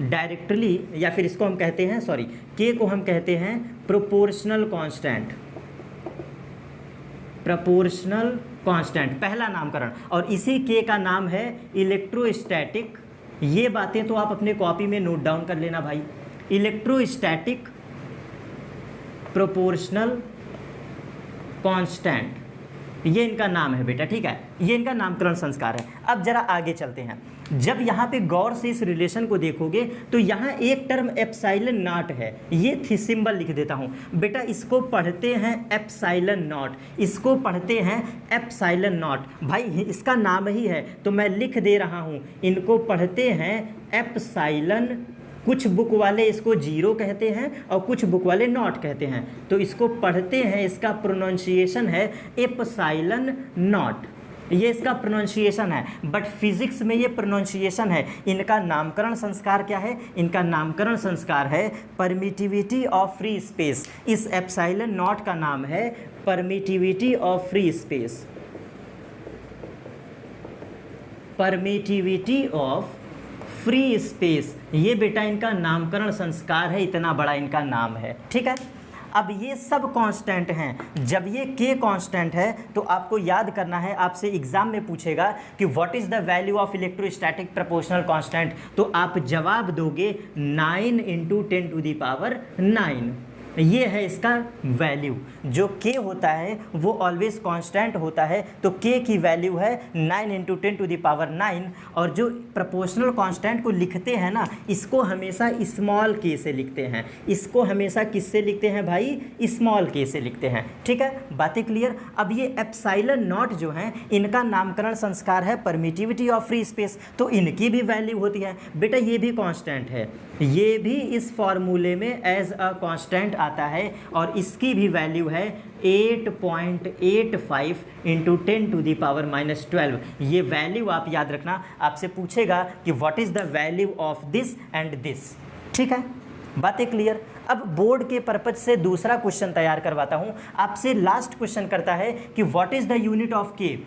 डायरेक्टली, या फिर इसको हम कहते हैं, सॉरी, के को हम कहते हैं प्रोपोर्शनल कांस्टेंट, प्रोपोर्शनल कांस्टेंट पहला नामकरण। और इसी के का नाम है इलेक्ट्रोस्टैटिक। ये बातें तो आप अपने कॉपी में नोट डाउन कर लेना भाई। इलेक्ट्रोस्टैटिक प्रोपोर्शनल कांस्टेंट, ये इनका नाम है बेटा, ठीक है, ये इनका नामकरण संस्कार है। अब जरा आगे चलते हैं। जब यहाँ पे गौर से इस रिलेशन को देखोगे तो यहाँ एक टर्म एप्सिलॉन नॉट है, ये सिंबल लिख देता हूँ बेटा, इसको पढ़ते हैं एप्सिलॉन नॉट, इसको पढ़ते हैं एप्सिलॉन नॉट। भाई इसका नाम ही है तो मैं लिख दे रहा हूँ, इनको पढ़ते हैं एप्सिलॉन। कुछ बुक वाले इसको 0 कहते हैं और कुछ बुक वाले नॉट कहते हैं, तो इसको पढ़ते हैं, इसका प्रोनाउंसिएशन है एप्सिलॉन नॉट, ये इसका प्रोनाउंसिएशन है। बट फिजिक्स में ये प्रोनाउंसिएशन है। इनका नामकरण संस्कार क्या है, इनका नामकरण संस्कार है परमिटिविटी ऑफ फ्री स्पेस। इस एप्सिलॉन नॉट का नाम है permittivity of free space, permittivity of free space. ये बेटा इनका नामकरण संस्कार है, इतना बड़ा इनका नाम है, ठीक है। अब ये सब कांस्टेंट हैं। जब ये के कांस्टेंट है तो आपको याद करना है, आपसे एग्जाम में पूछेगा कि what is the value of electrostatic proportional constant, तो आप जवाब दोगे 9 × 10⁹। ये है इसका वैल्यू। जो के होता है वो ऑलवेज कांस्टेंट होता है, तो के की वैल्यू है 9 × 10⁹। और जो प्रोपोर्शनल कांस्टेंट को लिखते हैं ना, इसको हमेशा स्मॉल के से लिखते हैं, इसको हमेशा किससे लिखते हैं भाई, स्मॉल के से लिखते हैं, ठीक है, बातें क्लियर। अब ये एप्सिलॉन नॉट जो हैं, इनका नामकरण संस्कार है परमिटिविटी ऑफ फ्री स्पेस, तो इनकी भी वैल्यू होती है बेटा, ये भी कांस्टेंट है, ये भी इस फॉर्मूले में एज अ कांस्टेंट आता है और इसकी भी वैल्यू है 8.85 इंटू 10⁻⁻12। ये वैल्यू आप याद रखना, आपसे पूछेगा कि what is the value of this and this. ठीक है, बातें क्लियर। अब बोर्ड के पर्पज से दूसरा क्वेश्चन तैयार करवाता हूँ आपसे। लास्ट क्वेश्चन करता है कि what is the unit of K,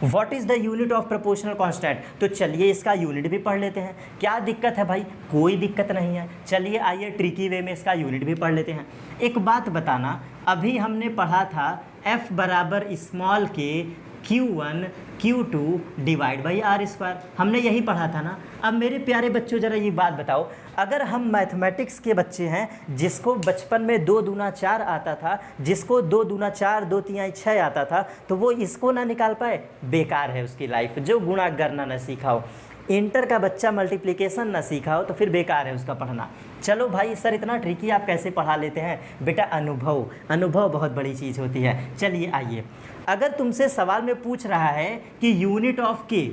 what is the unit of proportional constant. तो चलिए इसका यूनिट भी पढ़ लेते हैं। क्या दिक्कत है भाई, कोई दिक्कत नहीं है। चलिए आइए ट्रिकी वे में इसका यूनिट भी पढ़ लेते हैं। एक बात बताना, अभी हमने पढ़ा था F बराबर स्मॉल के Q1 Q2 divide by R square, हमने यही पढ़ा था ना। अब मेरे प्यारे बच्चों ज़रा ये बात बताओ, अगर हम मैथमेटिक्स के बच्चे हैं जिसको बचपन में 2 दूना 4 आता था, जिसको 2 दूना 4 2 तिहाई 6 आता था, तो वो इसको ना निकाल पाए, बेकार है उसकी लाइफ। जो गुणा करना ना सीखा हो, इंटर का बच्चा मल्टीप्लिकेशन ना सीखा हो, तो फिर बेकार है उसका पढ़ना। चलो भाई सर इतना ट्रिकी आप कैसे पढ़ा लेते हैं? बेटा अनुभव, अनुभव बहुत बड़ी चीज़ होती है। चलिए आइए, अगर तुमसे सवाल में पूछ रहा है कि यूनिट ऑफ के,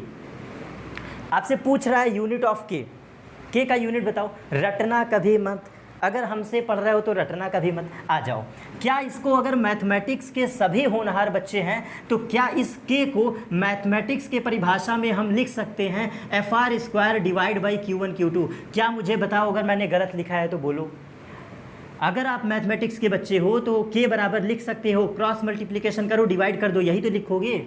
आपसे पूछ रहा है यूनिट ऑफ के का यूनिट बताओ, रटना कभी मत। अगर हमसे पढ़ रहे हो तो रटना कभी मत, आ जाओ। क्या इसको, अगर मैथमेटिक्स के सभी होनहार बच्चे हैं तो क्या इस के को मैथमेटिक्स के परिभाषा में हम लिख सकते हैं FR² divide by Q1 Q2? क्या मुझे बताओ, अगर मैंने गलत लिखा है तो बोलो। अगर आप मैथमेटिक्स के बच्चे हो तो के बराबर लिख सकते हो, क्रॉस मल्टीप्लिकेशन करो, डिवाइड कर दो, यही तो लिखोगे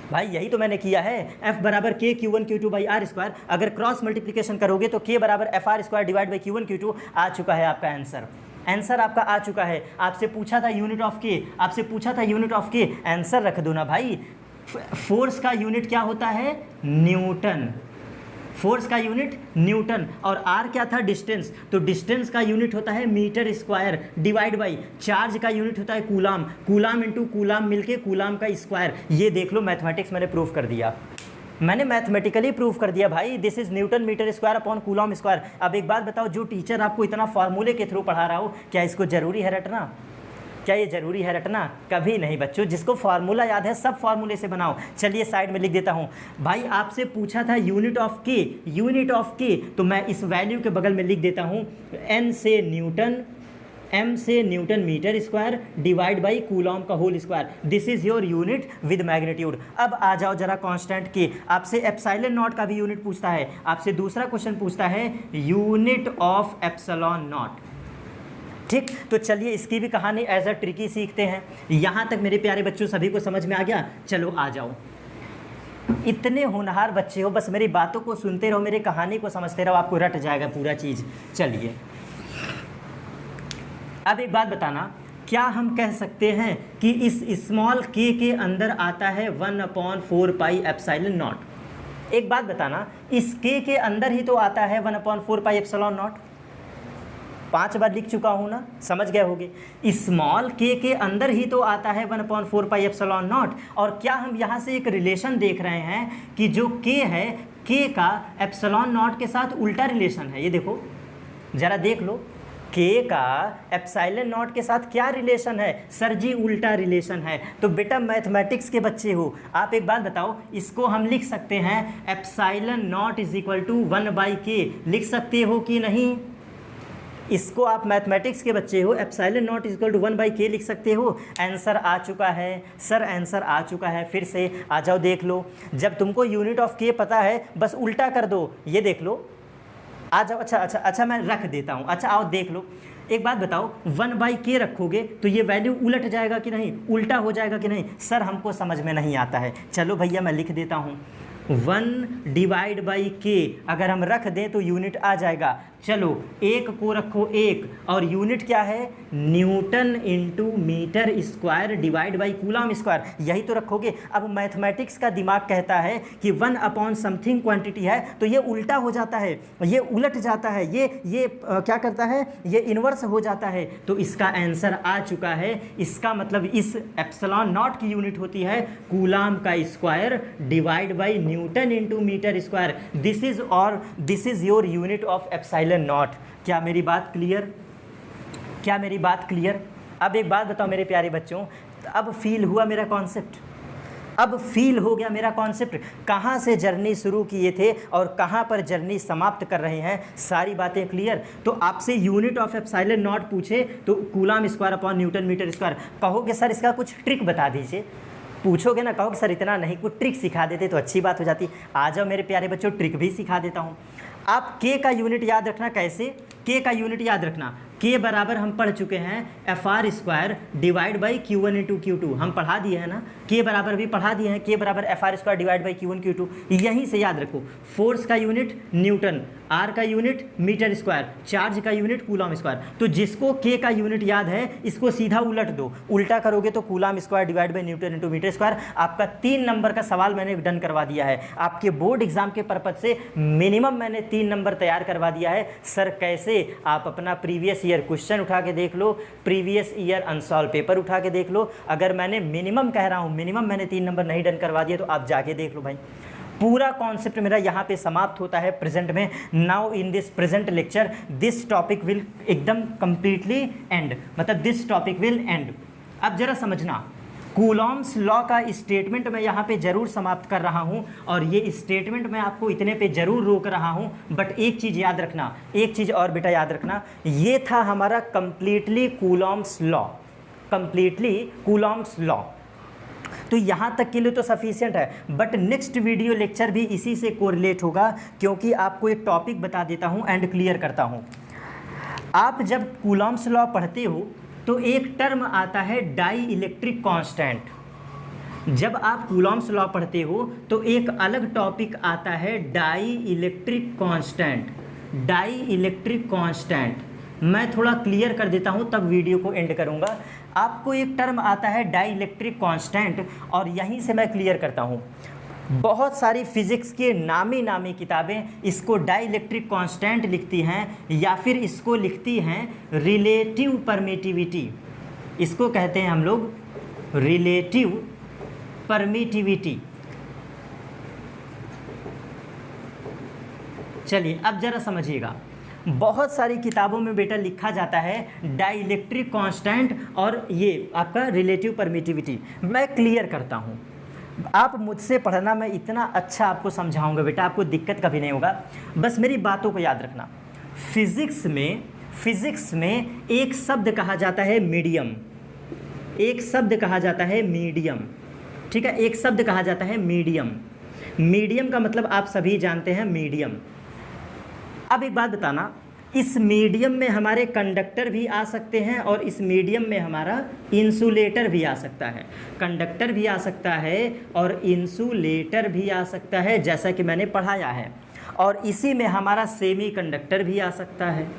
भाई, यही तो मैंने किया है। F बराबर के Q1 Q2 by R square, अगर क्रॉस मल्टीप्लिकेशन करोगे तो के बराबर FR² divide by Q1 Q2। आ चुका है आपका आंसर, आंसर आपका आ चुका है। आपसे पूछा था यूनिट ऑफ के, आपसे पूछा था यूनिट ऑफ के, आंसर रख दो ना भाई। फोर्स का यूनिट क्या होता है? न्यूटन। फोर्स का यूनिट न्यूटन, और आर क्या था? डिस्टेंस। तो डिस्टेंस का यूनिट होता है metre square divide by charge का यूनिट होता है कूलाम, कूलाम इंटू कूलाम मिलके कूलाम का स्क्वायर। ये देख लो मैथमेटिक्स मैंने प्रूफ कर दिया, मैंने मैथमेटिकली प्रूफ कर दिया भाई। This is newton metre square upon coulomb square. अब एक बात बताओ, जो टीचर आपको इतना फार्मूले के थ्रू पढ़ा रहा हो, क्या इसको ज़रूरी है रटना? क्या ये ज़रूरी है रटना? कभी नहीं बच्चों, जिसको फार्मूला याद है सब फार्मूले से बनाओ। चलिए साइड में लिख देता हूँ भाई। आपसे पूछा था यूनिट ऑफ के, यूनिट ऑफ के, तो मैं इस वैल्यू के बगल में लिख देता हूँ N से न्यूटन, M से newton metre square divide by coulomb का whole square. This is your unit with magnitude. अब आ जाओ जरा कांस्टेंट के। आपसे एप्सिलॉन नॉट का भी यूनिट पूछता है। आपसे दूसरा क्वेश्चन पूछता है यूनिट ऑफ एप्सिलॉन नॉट। ठीक, तो चलिए इसकी भी कहानी एज अ ट्रिकी सीखते हैं। यहाँ तक मेरे प्यारे बच्चों सभी को समझ में आ गया? चलो आ जाओ, इतने होनहार बच्चे हो, बस मेरी बातों को सुनते रहो, मेरी कहानी को समझते रहो, आपको रट जाएगा पूरा चीज़। चलिए अब एक बात बताना, क्या हम कह सकते हैं कि इस स्मॉल के अंदर आता है 1/4 पाई एप्सिलॉन नॉट? एक बात बताना, इस के अंदर ही तो आता है 1/4 पाई एप्सिलॉन नॉट। 5 बार लिख चुका हूँ ना, समझ गए होगे। स्मॉल के अंदर ही तो आता है 1/4 पाई एप्सिलॉन नॉट। और क्या हम यहाँ से एक रिलेशन देख रहे हैं कि जो के है, के का एप्सिलॉन नॉट के साथ उल्टा रिलेशन है। ये देखो ज़रा देख लो, के का एप्सिलॉन नॉट के साथ क्या रिलेशन है? सर जी उल्टा रिलेशन है। तो बेटा मैथमेटिक्स के बच्चे हो, आप एक बात बताओ, इसको हम लिख सकते हैं epsilon nought is equal to 1/k, लिख सकते हो कि नहीं? इसको आप मैथमेटिक्स के बच्चे हो, epsilon nought is equal to 1/k लिख सकते हो। आंसर आ चुका है सर, आंसर आ चुका है। फिर से आ जाओ देख लो, जब तुमको यूनिट ऑफ के पता है बस उल्टा कर दो। ये देख लो, आ जाओ। अच्छा मैं रख देता हूँ। अच्छा आओ देख लो, एक बात बताओ, 1/k रखोगे तो ये वैल्यू उलट जाएगा कि नहीं, उल्टा हो जाएगा कि नहीं? सर हमको समझ में नहीं आता है। चलो भैया मैं लिख देता हूँ, 1/k अगर हम रख दें तो यूनिट आ जाएगा। चलो 1 को रखो 1, और यूनिट क्या है? Newton into metre square divide by coulomb square, यही तो रखोगे। अब मैथमेटिक्स का दिमाग कहता है कि 1 समथिंग क्वांटिटी है तो ये उल्टा हो जाता है, ये उलट जाता है, ये क्या करता है? ये इन्वर्स हो जाता है। तो इसका आंसर आ चुका है। इसका मतलब इस एप्सिलॉन नॉट की यूनिट होती है कूलाम का square divide by newton into metre square. This is your unit of epsilon nought. क्या मेरी बात क्लियर? क्या मेरी बात क्लियर? अब एक बात बताओ मेरे प्यारे बच्चों, अब फील हुआ मेरा कॉन्सेप्ट? अब फील हो गया मेरा कॉन्सेप्ट, कहाँ से जर्नी शुरू किए थे और कहाँ पर जर्नी समाप्त कर रहे हैं, सारी बातें क्लियर। तो आपसे यूनिट ऑफ एप्सिलॉन नॉट पूछे तो coulomb square upon newton metre square, कहोगे सर इसका कुछ ट्रिक बता दीजिए, पूछोगे ना, कहोगे सर इतना नहीं, कुछ ट्रिक सिखा देते तो अच्छी बात हो जाती। आ जाओ मेरे प्यारे बच्चों, ट्रिक भी सिखा देता हूँ। आप के का यूनिट याद रखना, कैसे, के का यूनिट याद रखना, के बराबर हम पढ़ चुके हैं F R square divide by Q one into Q two, हम पढ़ा दिए हैं ना, के बराबर भी पढ़ा दिए हैं, के बराबर F R square divide by Q one Q two. यहीं से याद रखो, फोर्स का यूनिट न्यूटन, आर का यूनिट मीटर स्क्वायर, चार्ज का यूनिट कूलम स्क्वायर। तो जिसको के का यूनिट याद है इसको सीधा उलट दो, उल्टा करोगे तो coulomb square divide by newton into metre square. आपका 3 नंबर का सवाल मैंने डन करवा दिया है, आपके बोर्ड एग्जाम के पर्पज से मिनिमम मैंने 3 नंबर तैयार करवा दिया है। सर कैसे, आप अपना प्रीवियस ईयर क्वेश्चन उठा के देख लो, प्रीवियस ईयर अनसॉल्व पेपर उठा के देख लो। अगर मैंने मिनिमम कह रहा हूँ, मिनिमम मैंने 3 नंबर नहीं डन करवा दिया तो आप जाके देख लो भाई। पूरा कॉन्सेप्ट मेरा यहाँ पे समाप्त होता है प्रेजेंट में। Now in this present lecture this topic will एकदम कंप्लीटली एंड, मतलब दिस टॉपिक विल एंड। अब जरा समझना, कूलॉम्स लॉ का स्टेटमेंट मैं यहाँ पे ज़रूर समाप्त कर रहा हूँ और ये स्टेटमेंट मैं आपको इतने पे ज़रूर रोक रहा हूँ। बट एक चीज़ याद रखना, एक चीज़ और बेटा याद रखना, ये था हमारा completely Coulomb's law, completely Coulomb's law. तो यहाँ तक के लिए तो सफिशिएंट है, बट नेक्स्ट वीडियो लेक्चर भी इसी से कोरिलेट होगा, क्योंकि आपको एक टॉपिक बता देता हूँ एंड क्लियर करता हूँ। आप जब कूलॉम्स लॉ पढ़ते हो तो एक टर्म आता है डाई इलेक्ट्रिक कांस्टेंट। जब आप कूलॉम्स लॉ पढ़ते हो तो एक अलग टॉपिक आता है dielectric constant, dielectric constant. मैं थोड़ा क्लियर कर देता हूँ तब वीडियो को एंड करूँगा। आपको एक टर्म आता है डाई इलेक्ट्रिक कांस्टेंट और यहीं से मैं क्लियर करता हूँ। बहुत सारी फिजिक्स के नामी किताबें इसको डाई इलेक्ट्रिक कांस्टेंट लिखती हैं या फिर इसको लिखती हैं रिलेटिव परमिटिविटी, इसको कहते हैं हम लोग रिलेटिव परमिटिविटी। चलिए अब जरा समझिएगा, बहुत सारी किताबों में बेटा लिखा जाता है डाई इलेक्ट्रिक कांस्टेंट और ये आपका रिलेटिव परमिटिविटी। मैं क्लियर करता हूँ, आप मुझसे पढ़ना, मैं इतना अच्छा आपको समझाऊंगा बेटा, आपको दिक्कत कभी नहीं होगा, बस मेरी बातों को याद रखना। फिजिक्स में एक शब्द कहा जाता है मीडियम, एक शब्द कहा जाता है मीडियम, ठीक है, एक शब्द कहा जाता है मीडियम। मीडियम का मतलब आप सभी जानते हैं, मीडियम। अब एक बात बताना, इस मीडियम में हमारे कंडक्टर भी आ सकते हैं और इस मीडियम में हमारा इंसुलेटर भी आ सकता है। कंडक्टर भी आ सकता है और इंसुलेटर भी आ सकता है, जैसा कि मैंने पढ़ाया है। और इसी में हमारा सेमी कंडक्टर भी आ सकता है,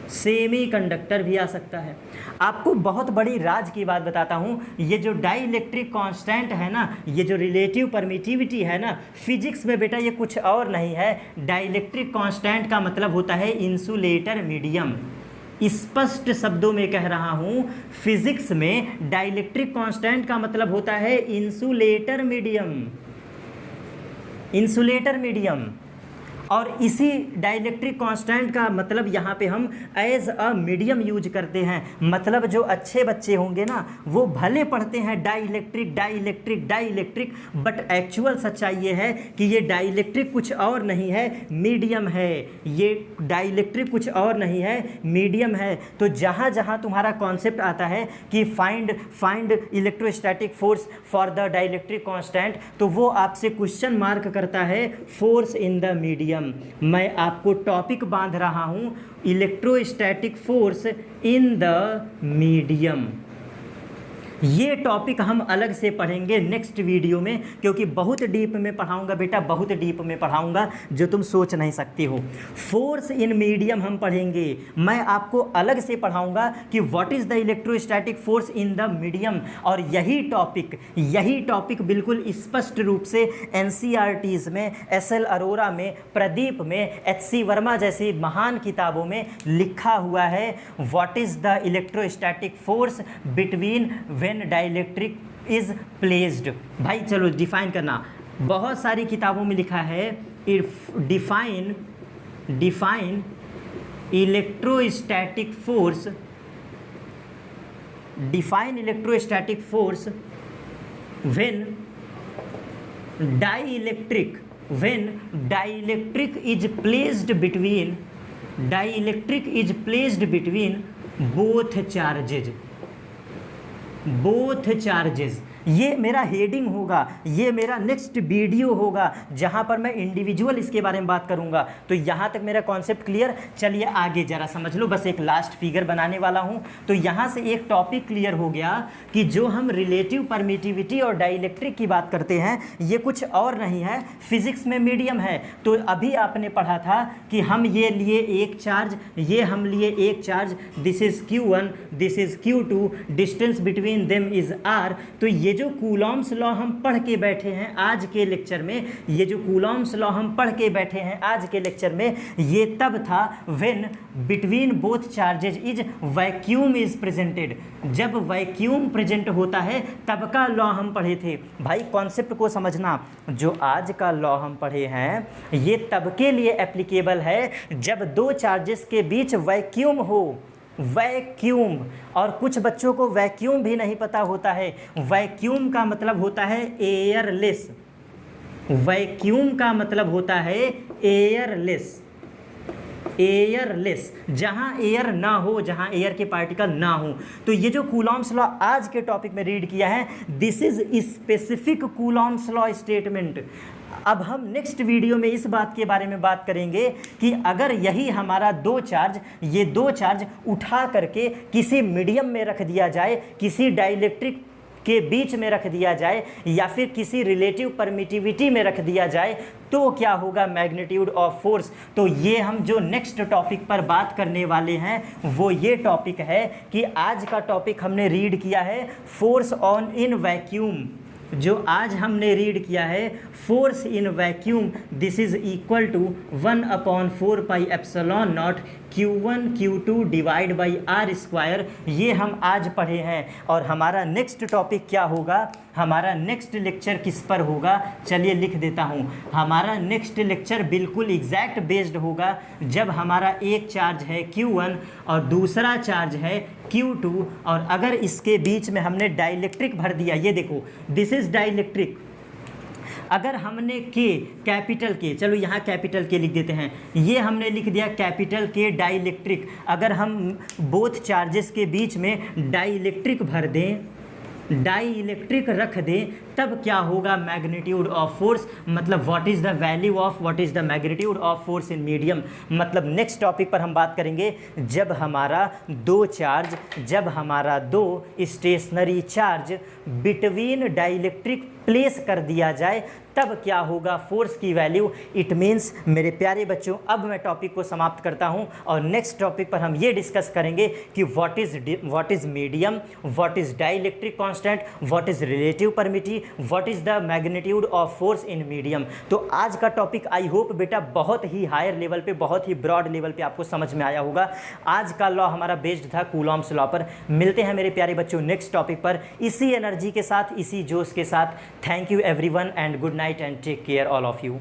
सेमी कंडक्टर भी आ सकता है। आपको बहुत बड़ी राज की बात बताता हूँ, ये जो डाई इलेक्ट्रिक कांस्टेंट है ना, ये जो रिलेटिव परमिटिविटी है ना, फिजिक्स में बेटा ये कुछ और नहीं है। डाई इलेक्ट्रिक कांस्टेंट का मतलब होता है इंसुलेटर मीडियम। स्पष्ट शब्दों में कह रहा हूँ, फिजिक्स में डाई इलेक्ट्रिक कांस्टेंट का मतलब होता है इंसुलेटर मीडियम, इंसुलेटर मीडियम। और इसी डाइलेक्ट्रिक कांस्टेंट का मतलब यहाँ पे हम एज अ मीडियम यूज करते हैं। मतलब जो अच्छे बच्चे होंगे ना, वो भले पढ़ते हैं dielectric dielectric dielectric, but actual सच्चाई ये है कि ये डाइलेक्ट्रिक कुछ और नहीं है, मीडियम है। ये डाइलेक्ट्रिक कुछ और नहीं है, मीडियम है। तो जहाँ जहाँ तुम्हारा कॉन्सेप्ट आता है कि find electrostatic force for the dielectric constant, तो वो आपसे क्वेश्चन मार्क करता है फोर्स इन द मीडियम। मैं आपको टॉपिक बांध रहा हूं, electrostatic force in the medium. ये टॉपिक हम अलग से पढ़ेंगे नेक्स्ट वीडियो में, क्योंकि बहुत डीप में पढ़ाऊंगा बेटा, बहुत डीप में पढ़ाऊंगा जो तुम सोच नहीं सकती हो। फोर्स इन मीडियम हम पढ़ेंगे। मैं आपको अलग से पढ़ाऊंगा कि what is the electrostatic force in the medium. और यही टॉपिक बिल्कुल स्पष्ट रूप से एनसीईआरटीज़ में, एसएल अरोरा में, प्रदीप में, एचसी वर्मा जैसी महान किताबों में लिखा हुआ है। What is the electrostatic force between when dielectric is placed. भाई चलो डिफाइन करना, बहुत सारी किताबों में लिखा है define electrostatic force, define electrostatic force when dielectric is placed between both charges। ये मेरा हेडिंग होगा, ये मेरा नेक्स्ट वीडियो होगा जहाँ पर मैं इंडिविजुअल इसके बारे में बात करूँगा। तो यहाँ तक मेरा कॉन्सेप्ट क्लियर। चलिए आगे ज़रा समझ लो, बस एक लास्ट फिगर बनाने वाला हूँ। तो यहाँ से एक टॉपिक क्लियर हो गया कि जो हम रिलेटिव परमिटिविटी और डाइलेक्ट्रिक की बात करते हैं ये कुछ और नहीं है, फिजिक्स में मीडियम है। तो अभी आपने पढ़ा था कि हम ये लिए एक चार्ज, ये हम लिए एक charge, this is Q1, this is Q2, distance between them is R। तो ये जो कूलॉम्स लॉ हम पढ़ के बैठे हैं आज के लेक्चर में, ये जो कूलॉम्स लॉ हम पढ़ के बैठे हैं आज के लेक्चर में, ये तब था when between both charges is vacuum is presented. जब वैक्यूम प्रेजेंट होता है तब का लॉ हम पढ़े थे। भाई कॉन्सेप्ट को समझना, जो आज का लॉ हम पढ़े हैं ये तब के लिए एप्लीकेबल है जब दो चार्जेस के बीच वैक्यूम हो। वैक्यूम, और कुछ बच्चों को वैक्यूम भी नहीं पता होता है। वैक्यूम का मतलब होता है एयरलेस। वैक्यूम का मतलब होता है एयरलेस। एयरलेस, जहाँ एयर ना हो, जहाँ एयर के पार्टिकल ना हो। तो ये जो कूलॉम्स लॉ आज के टॉपिक में रीड किया है, this is specific Coulomb's law statement. अब हम नेक्स्ट वीडियो में इस बात के बारे में बात करेंगे कि अगर यही हमारा ये दो चार्ज उठा करके किसी मीडियम में रख दिया जाए, किसी डाइलेक्ट्रिक के बीच में रख दिया जाए या फिर किसी रिलेटिव परमिटिविटी में रख दिया जाए तो क्या होगा मैग्नीट्यूड ऑफ फोर्स। तो ये हम जो नेक्स्ट टॉपिक पर बात करने वाले हैं वो ये टॉपिक है कि आज का टॉपिक हमने रीड किया है फोर्स ऑन इन वैक्यूम। जो आज हमने रीड किया है force in vacuum, this is equal to 1/4πε0 Q1 Q2 divide by R²। ये हम आज पढ़े हैं। और हमारा नेक्स्ट टॉपिक क्या होगा, हमारा नेक्स्ट लेक्चर किस पर होगा, चलिए लिख देता हूँ। हमारा नेक्स्ट लेक्चर बिल्कुल एग्जैक्ट बेस्ड होगा जब हमारा एक चार्ज है Q1 और दूसरा चार्ज है Q2, और अगर इसके बीच में हमने डाइलेक्ट्रिक भर दिया, ये देखो दिस इज डाइलेक्ट्रिक। अगर हमने कैपिटल के, चलो यहाँ कैपिटल के लिख देते हैं, ये हमने लिख दिया कैपिटल के डाइलेक्ट्रिक। अगर हम बोथ चार्जेस के बीच में डाइलेक्ट्रिक भर दें, डाइलेक्ट्रिक रख दें, तब क्या होगा मैग्नीट्यूड ऑफ फोर्स, मतलब what is the value of, what is the magnitude of force in medium. मतलब नेक्स्ट टॉपिक पर हम बात करेंगे जब हमारा दो stationary charge between dielectric place कर दिया जाए तब क्या होगा फोर्स की वैल्यू। इट मीन्स मेरे प्यारे बच्चों, अब मैं टॉपिक को समाप्त करता हूं और नेक्स्ट टॉपिक पर हम ये डिस्कस करेंगे कि what is medium, what is dielectric constant, what is relative permittivity, what is the magnitude of force in medium. तो आज का टॉपिक आई होप बेटा बहुत ही हायर लेवल पे, बहुत ही ब्रॉड लेवल पे आपको समझ में आया होगा। आज का लॉ हमारा बेस्ड था कूलॉम्स लॉ पर। मिलते हैं मेरे प्यारे बच्चों नेक्स्ट टॉपिक पर इसी एनर्जी के साथ, इसी जोश के साथ। Thank you everyone and good night and take care all of you।